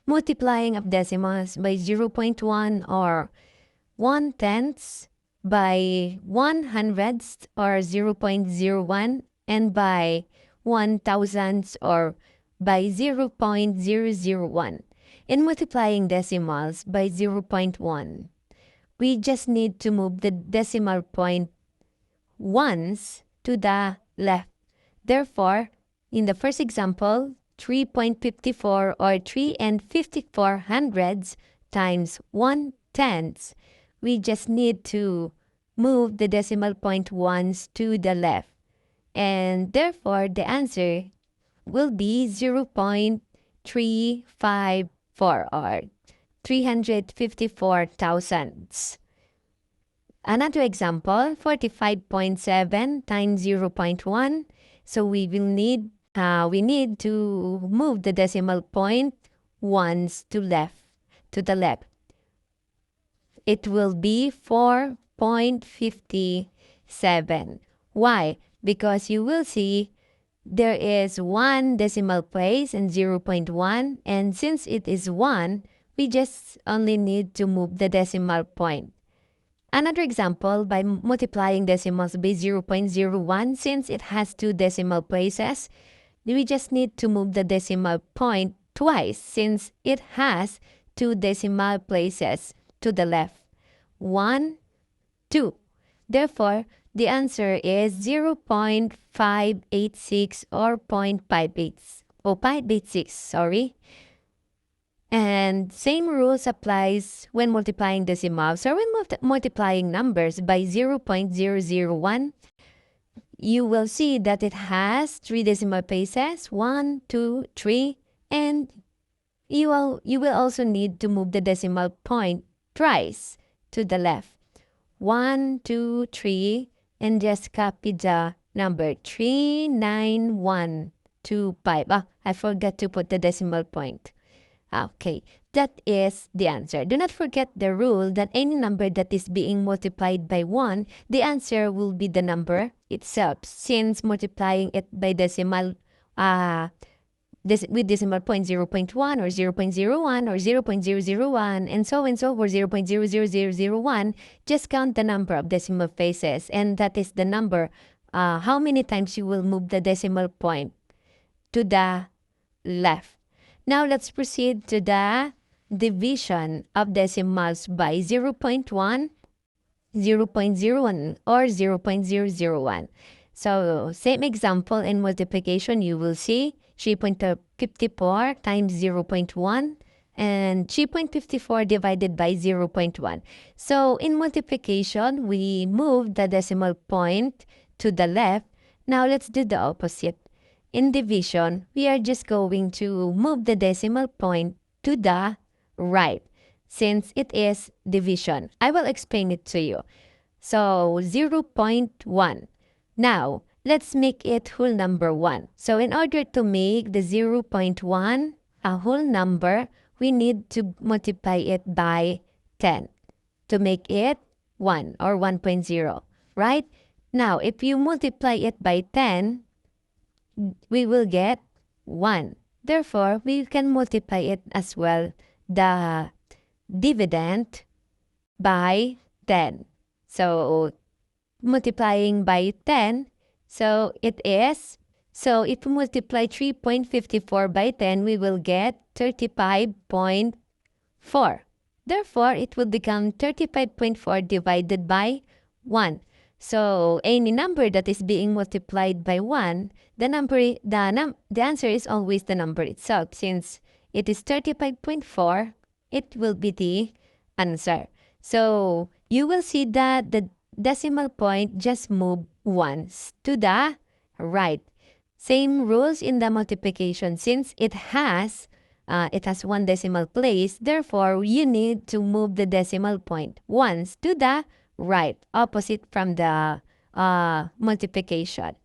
multiplying of decimals by 0.1 or 1/10 by 1/100 or 0.01 and by 1,000 or by 0.001. In multiplying decimals by 0.1, we just need to move the decimal point once to the left. Therefore, in the first example, 3.54 or 3 and 54 hundredths times 1/10, we just need to move the decimal point once to the left. And therefore, the answer will be 0.354 or 354 thousandths. Another example, 45.7 times 0.1. So we need to move the decimal point once to the left. It will be 4.57. Why? Because you will see there is one decimal place and 0.1, and since it is 1, we just only need to move the decimal point. Another example, by multiplying decimals by 0.01, since it has two decimal places, we just need to move the decimal point twice since it has two decimal places to the left. 1, 2. Therefore, the answer is 0.586 or 0.586, sorry. And same rules applies when multiplying decimals or when multiplying numbers by 0.001. You will see that it has three decimal places, 1, 2, 3, and you will also need to move the decimal point thrice to the left. 1, 2, 3, and just copy the number 39125. I forgot to put the decimal point. Okay, that is the answer. Do not forget the rule that any number that is being multiplied by 1, the answer will be the number itself, since multiplying it by decimal with decimal point 0.1 or 0.01 or 0.001 and so for 0.00001, just count the number of decimal places, and that is the number how many times you will move the decimal point to the left. Now let's proceed to the division of decimals by 0.1, 0.01 or 0.001. So same example in multiplication, you will see 3.54 times 0.1 and 3.54 divided by 0.1. So in multiplication, we move the decimal point to the left. Now let's do the opposite. In division, we are just going to move the decimal point to the right, since it is division. I will explain it to you. So 0.1. Now, let's make it whole number 1. So in order to make the 0.1 a whole number, we need to multiply it by 10 to make it 1 or 1.0, right? Now, if you multiply it by 10, we will get 1. Therefore, we can multiply it as well, the dividend, by 10. So, multiplying by 10, so it is, so if we multiply 3.54 by 10, we will get 35.4. Therefore, it will become 35.4 divided by 1. So any number that is being multiplied by 1, the answer is always the number itself. Since it is 35.4, it will be the answer. So you will see that the decimal point just moved once to the right. Same rules in the multiplication. Since it has one decimal place, therefore you need to move the decimal point once to the right, opposite from the multiplication.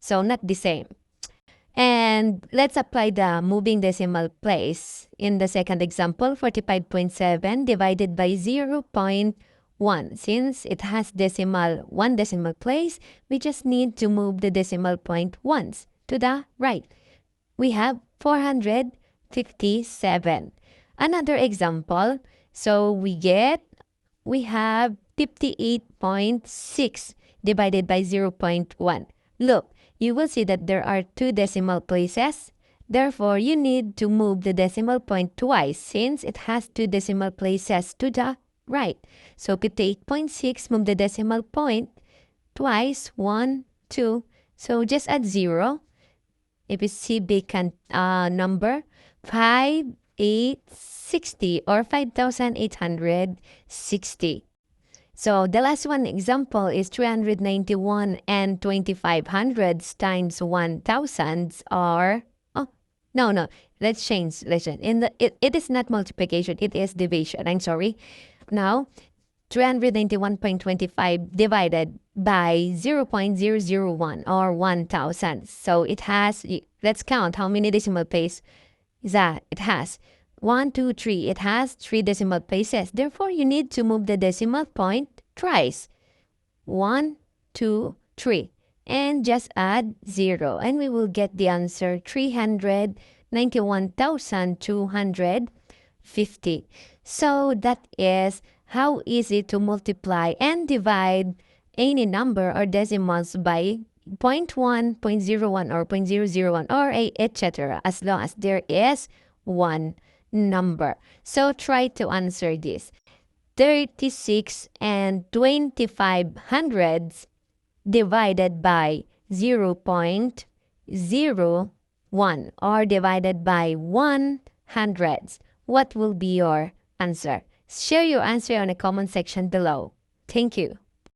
So not the same. And let's apply the moving decimal place. In the second example, 45.7 divided by 0.1. Since it has one decimal place, we just need to move the decimal point once to the right. We have 457. Another example. So we have 58.6 divided by 0.1. Look, you will see that there are two decimal places. Therefore, you need to move the decimal point twice since it has two decimal places to the right. So 58.6, move the decimal point twice, 1, 2. So just add 0. If you see vacant number, 5860 or 5,860. So the last one example is 391 and 25 hundreds times 1,000 are, oh, no, let's change. It is not multiplication, it is division. I'm sorry. Now, 391.25 divided by 0.001 or 1,000. So it has, let's count how many decimal places that it has. 1, 2, 3. It has 3 decimal places. Therefore, you need to move the decimal point thrice. 1, 2, 3. And just add 0. And we will get the answer 391,250. So that is how easy to multiply and divide any number or decimals by 0.1, 0.01, or 0.001, or etc. as long as there is one number. So try to answer this. 36 and 25 hundreds divided by 0.01 or divided by 1 hundreds. What will be your answer? Share your answer on the comment section below. Thank you.